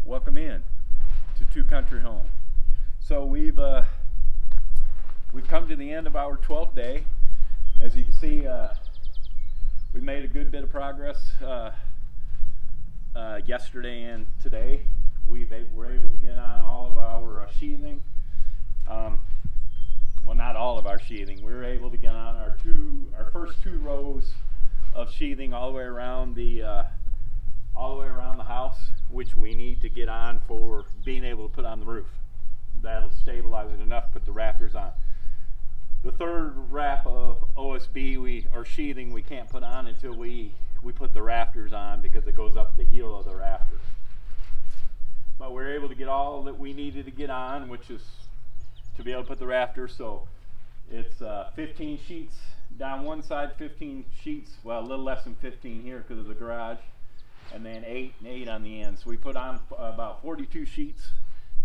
welcome in to Two Country Home. So we've come to the end of our 12th day. As you can see, we made a good bit of progress yesterday and today. We're able to get on all of our sheathing. Well, not all of our sheathing. We were able to get on our first two rows of sheathing all the way around the house, which we need to get on for being able to put on the roof. That'll stabilize it enough to put the rafters on. The third wrap of OSB or sheathing we can't put on until we put the rafters on, because it goes up the heel of the rafter. But we're able to get all that we needed to get on, which is to be able to put the rafters. So it's 15 sheets down one side, 15 sheets, well, a little less than 15 here because of the garage, and then 8 and 8 on the end. So we put on about 42 sheets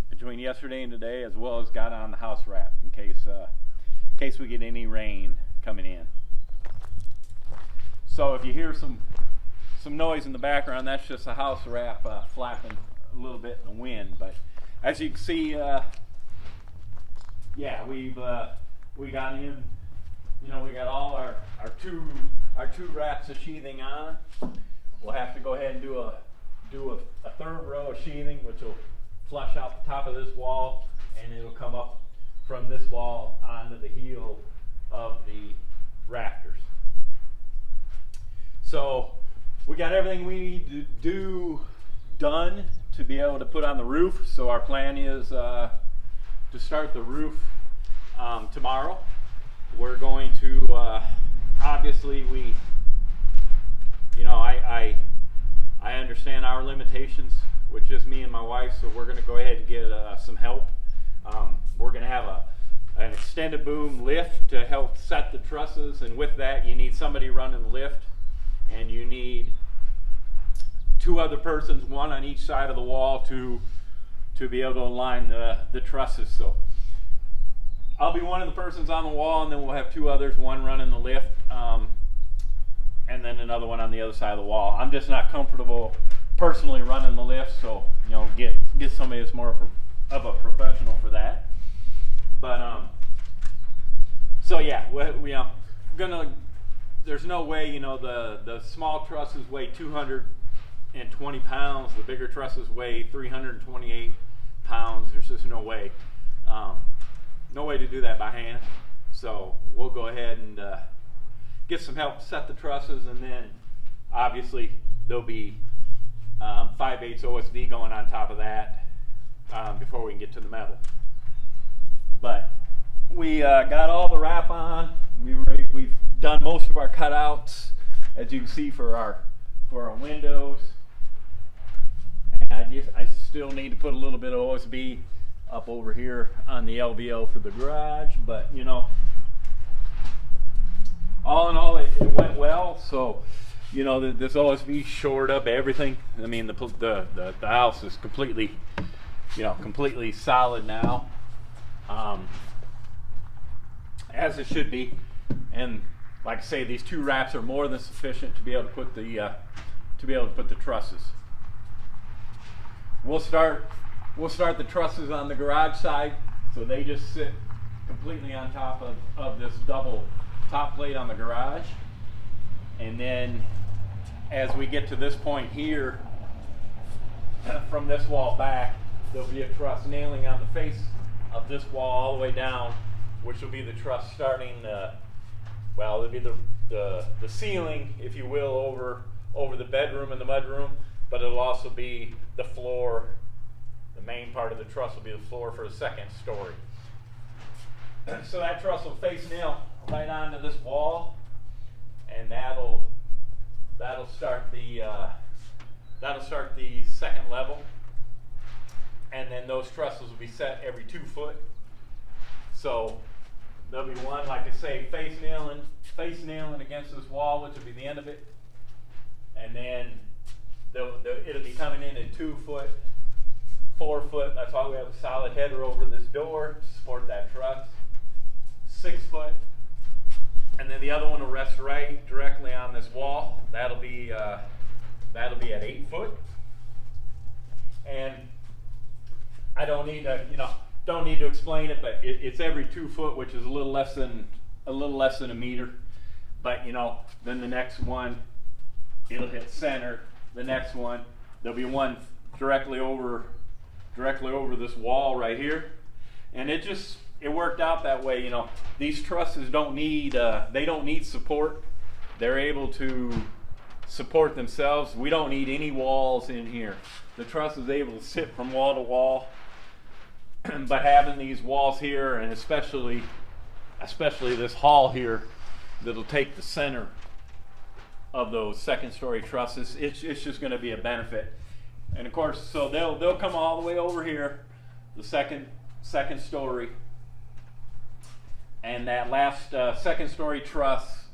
between yesterday and today, as well as got on the house wrap in case we get any rain coming in. So if you hear some noise in the background, that's just the house wrap flapping a little bit in the wind. But as you can see, yeah, we got in. We got all our two wraps of sheathing on. We'll have to go ahead and do a third row of sheathing, which will flush out the top of this wall, and it'll come up from this wall onto the heel of the rafters. So we got everything we need to do done to be able to put on the roof. So our plan is to start the roof tomorrow. We're going to obviously I understand our limitations with just me and my wife, so we're going to go ahead and get some help. We're going to have an extended boom lift to help set the trusses, and with that you need somebody running the lift, and you need two other persons, one on each side of the wall, to be able to align the trusses. So I'll be one of the persons on the wall, and then we'll have two others, one running the lift, and then another one on the other side of the wall. I'm just not comfortable personally running the lift, so get somebody that's more of a professional for that. But so yeah, there's no way, the small trusses weigh 220 pounds, the bigger trusses weigh 328 pounds. There's just no way. No way to do that by hand. So we'll go ahead and get some help set the trusses, and then obviously there'll be 5/8 OSB going on top of that before we can get to the metal. But we got all the wrap on. We've done most of our cutouts, as you can see, for our windows. And I still need to put a little bit of OSB up over here on the LVL for the garage, but all in all, it went well. So this OSB shored up everything. I mean, the house is completely solid now, as it should be. And like I say, these two wraps are more than sufficient to be able to put the trusses. We'll start the trusses on the garage side, so they just sit completely on top of this double top plate on the garage. And then as we get to this point here, from this wall back, there'll be a truss nailing on the face of this wall all the way down, which will be the truss starting it'll be the ceiling, if you will, over the bedroom and the mudroom, but it'll also be the floor. The main part of the truss will be the floor for the second story. So that truss will face nail right onto this wall, and that'll start the second level. And then those trusses will be set every 2 foot. So there'll be one, like I say, face nailing against this wall, which will be the end of it, and then it'll be coming in at 2 foot. 4 foot, that's why we have a solid header over this door to support that truss. 6 foot, and then the other one will rest right directly on this wall. That'll be at 8 foot. And don't need to, don't need to explain it, but it's every 2 foot, which is a little less than a meter. But then the next one, it'll hit center. The next one, there'll be one directly over this wall right here, and it worked out that way. These trusses don't need support. They're able to support themselves. We don't need any walls in here. The truss is able to sit from wall to wall. But having these walls here, and especially this hall here, that'll take the center of those second-story trusses, it's just going to be a benefit. And of course, so they'll come all the way over here, the second story, and that last second-story truss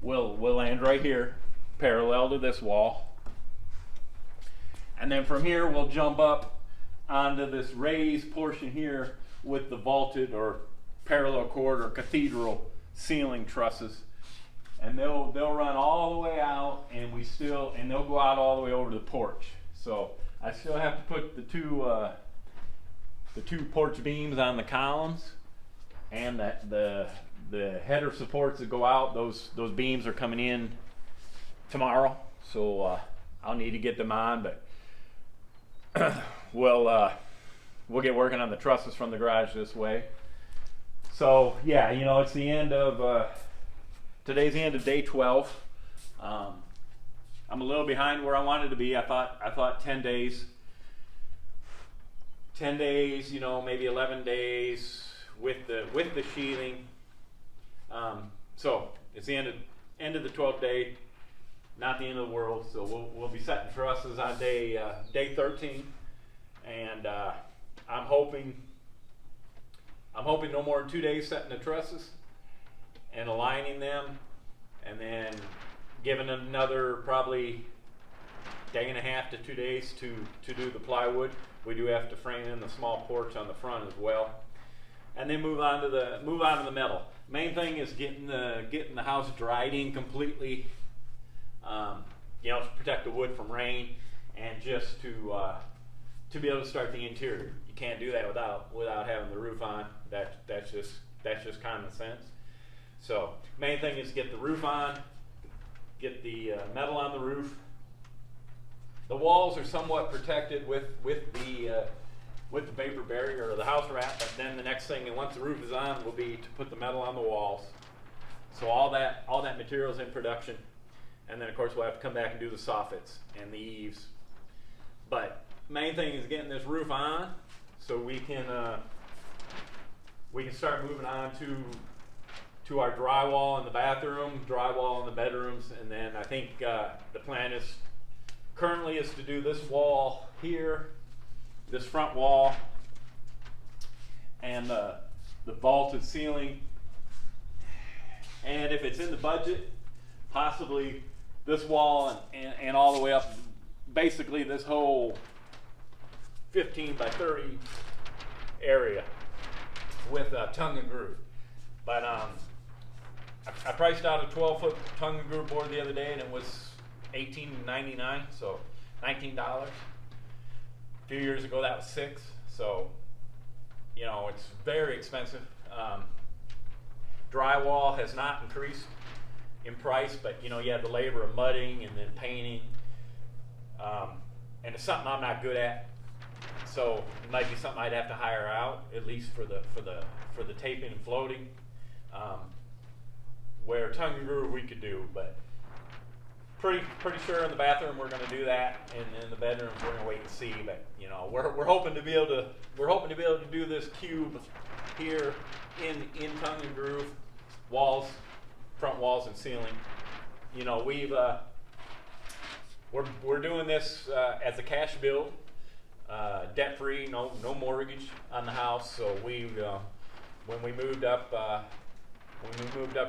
will land right here, parallel to this wall. And then from here, we'll jump up onto this raised portion here with the vaulted or parallel cord or cathedral ceiling trusses, and they'll run all the way out, and they'll go out all the way over to the porch. So I still have to put the two porch beams on the columns, and the header supports that go out. Those beams are coming in tomorrow, so I'll need to get them on, but we'll get working on the trusses from the garage this way. So yeah, it's the end of today's the end of day 12. I'm a little behind where I wanted to be. I thought 10 days, maybe 11 days with the sheathing. So it's the end of the 12th day, not the end of the world. So we'll be setting trusses on day 13, and I'm hoping no more than 2 days setting the trusses and aligning them, and then giving them another probably day and a half to 2 days to do the plywood. We do have to frame in the small porch on the front as well, and then move on to the metal. Main thing is getting the house dried in completely, to protect the wood from rain, and just to be able to start the interior. You can't do that without having the roof on. That's just common sense. So main thing is get the roof on, get the metal on the roof. The walls are somewhat protected with the vapor barrier or the house wrap, but then the next thing, and once the roof is on, will be to put the metal on the walls. So all that material is in production, and then of course we'll have to come back and do the soffits and the eaves. But main thing is getting this roof on, so we can start moving on to our drywall in the bathroom, drywall in the bedrooms, and then I think the plan is currently to do this wall here, this front wall, and the vaulted ceiling, and if it's in the budget, possibly this wall and all the way up, basically this whole 15 by 30 area with tongue and groove. But I priced out a 12-foot tongue and groove board the other day, and it was $18.99, so $19. A few years ago that was $6, so it's very expensive. Drywall has not increased in price, but you have the labor of mudding and then painting, and it's something I'm not good at, so it might be something I'd have to hire out, at least for the taping and floating. Where tongue and groove we could do, but pretty sure in the bathroom we're going to do that, and in the bedrooms we're going to wait and see. But we're hoping to be able to do this cube here in tongue and groove, walls, front walls and ceiling. We're doing this as a cash build, debt free, no mortgage on the house. So when we moved up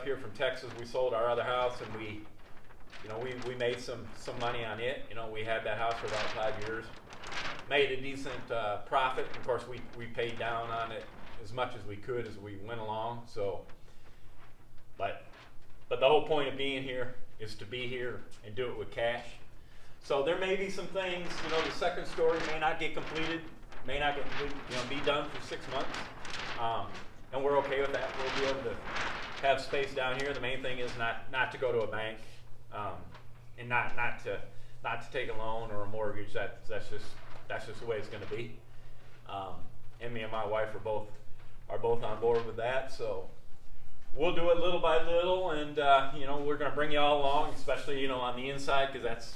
here from Texas, we sold our other house, and we made some money on it. We had that house for about 5 years, made a decent profit. Of course, we paid down on it as much as we could as we went along. So, but the whole point of being here is to be here and do it with cash. So there may be some things, the second story may not get completed, may not get be done for 6 months, and we're okay with that. We'll be able to have space down here. The main thing is not to go to a bank, and not to take a loan or a mortgage. That's just the way it's going to be. And me and my wife are both on board with that. So we'll do it little by little, and we're going to bring you all along, especially on the inside, because that's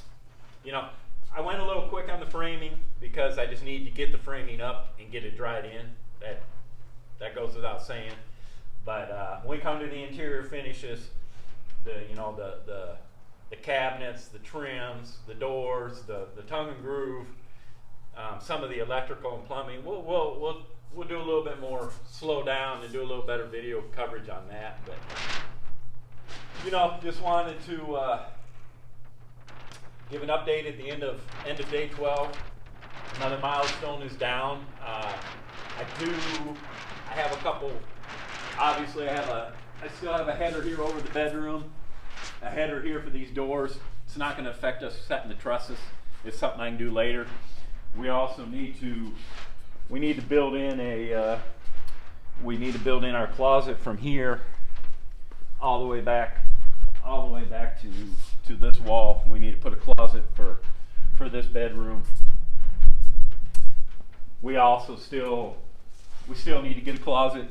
I went a little quick on the framing because I just need to get the framing up and get it dried in. That goes without saying. But when we come to the interior finishes, the cabinets, the trims, the doors, the tongue and groove, some of the electrical and plumbing, we'll do a little bit more slow down and do a little better video coverage on that. But just wanted to give an update at the end of day 12. Another milestone is down. I have a couple. Obviously, I still have a header here over the bedroom, a header here for these doors. It's not going to affect us setting the trusses. It's something I can do later. We also need to build in our closet from here all the way back to this wall. We need to put a closet for this bedroom. We still need to get a closet.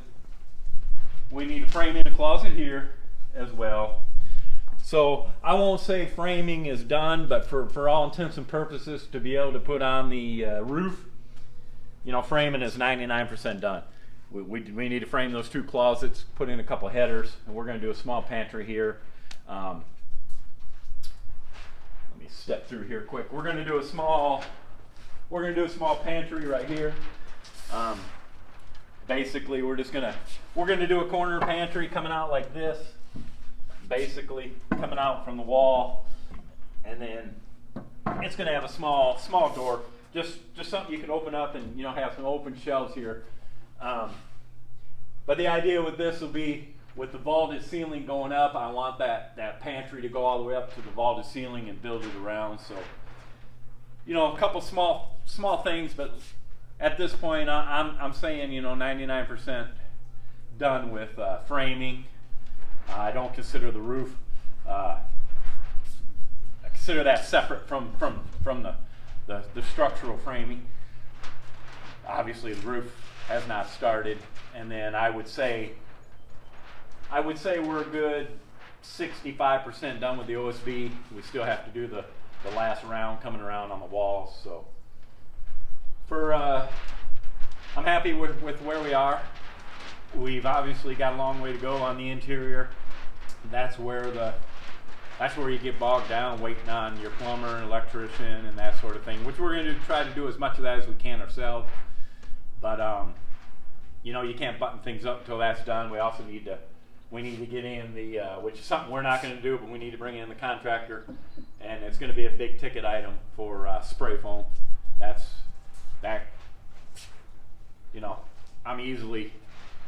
We need to frame in a closet here as well. So I won't say framing is done, but for all intents and purposes, to be able to put on the roof, framing is 99% done. We need to frame those 2 closets, put in a couple headers, and we're going to do a small pantry here. Let me step through here quick. We're going to do a small pantry right here. Basically, we're going to do a corner pantry coming out like this, basically coming out from the wall, and then it's going to have a small door, just something you can open up and have some open shelves here. But the idea with this will be, with the vaulted ceiling going up, I want that pantry to go all the way up to the vaulted ceiling and build it around. So a couple small things, but at this point, I'm saying 99% done with framing. I don't consider the roof. I consider that separate from the structural framing. Obviously, the roof has not started, and then I would say we're a good 65% done with the OSB. We still have to do the last round coming around on the walls. So I'm happy with where we are. We've obviously got a long way to go on the interior. That's where you get bogged down waiting on your plumber and electrician and that sort of thing, which we're going to try to do as much of that as we can ourselves. But you can't button things up until that's done. We also need to get in which is something we're not going to do, but we need to bring in the contractor, and it's going to be a big ticket item for spray foam. I'm easily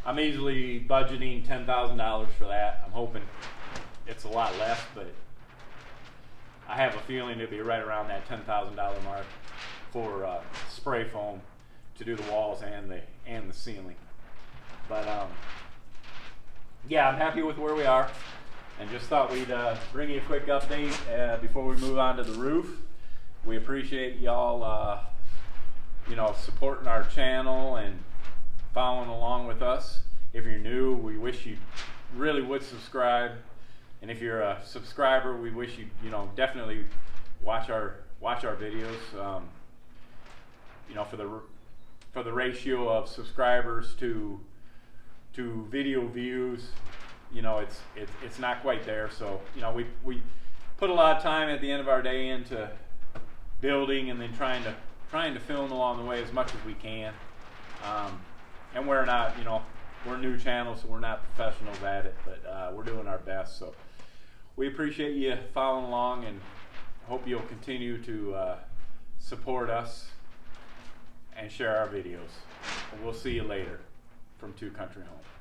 budgeting $10,000 for that. I'm hoping it's a lot less, but I have a feeling it'll be right around that $10,000 mark for spray foam to do the walls and the ceiling. But I'm happy with where we are, and just thought we'd bring you a quick update before we move on to the roof. We appreciate y'all supporting our channel and following along with us. If you're new, we wish you really would subscribe, and if you're a subscriber, we wish you definitely watch our videos. For the ratio of subscribers to video views, it's not quite there. So we put a lot of time at the end of our day into building, and then trying to film along the way as much as we can. And we're not, we're a new channel, so we're not professionals at it, but we're doing our best. So we appreciate you following along, and hope you'll continue to support us and share our videos. And we'll see you later from Two Country Homes.